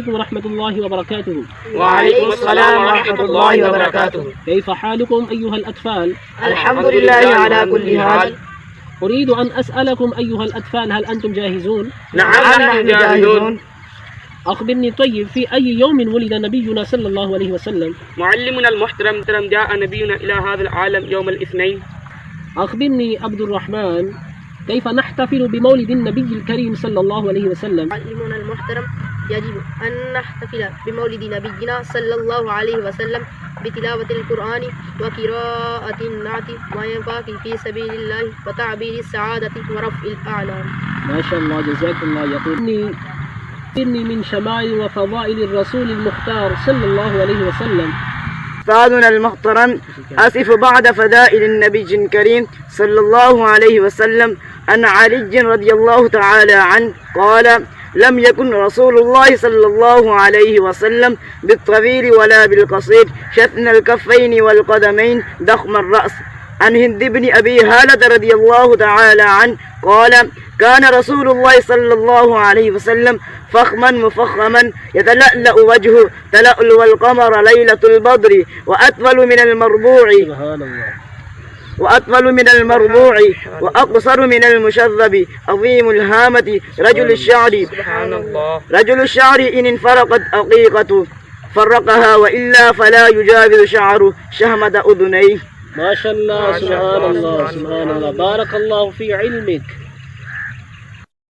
عليكم ورحمة الله وبركاته. وعليكم السلام ورحمة الله وبركاته. كيف حالكم أيها الأطفال؟ الحمد لله على كل حال. أريد أن أسألكم أيها الأطفال، هل أنتم جاهزون؟ نعم نحن جاهزون. أخبرني طيب، في أي يوم ولد نبينا صلى الله عليه وسلم؟ معلمنا المحترم جاء نبينا إلى هذا العالم يوم الاثنين. أخبرني عبد الرحمن، كيف نحتفل بمولد النبي الكريم صلى الله عليه وسلم؟ معلمنا المحترم، يجب أن نحتفل بمولد نبينا صلى الله عليه وسلم بتلاوة القرآن وقراءة النعت وإنفاق في سبيل الله وتعبير السعادة ورفع الأعلام. ما شاء الله، جزاك الله. يقول إني من شمائل وفضائل الرسول المختار صلى الله عليه وسلم. أستاذنا المحترم، أصف بعد فضائل النبي الكريم صلى الله عليه وسلم أن علي رضي الله تعالى عنه قال: لم يكن رسول الله صلى الله عليه وسلم بالطويل ولا بالقصير، شثن الكفين والقدمين، ضخم الرأس. عن هند بن أبي هالة رضي الله تعالى عنه قال: كان رسول الله صلى الله عليه وسلم فخما مفخما يتلألأ وجهه تلألؤ القمر ليلة البدر، وأطول من المربوع وأقصر من المشذب، عظيم الهامة، رجل الشعر إن انفرقت أقيقته فرقها، وإلا فلا يجاوز شعره شهمة أذنيه. ما شاء الله، سبحان الله، سبحان الله، بارك الله في علمك.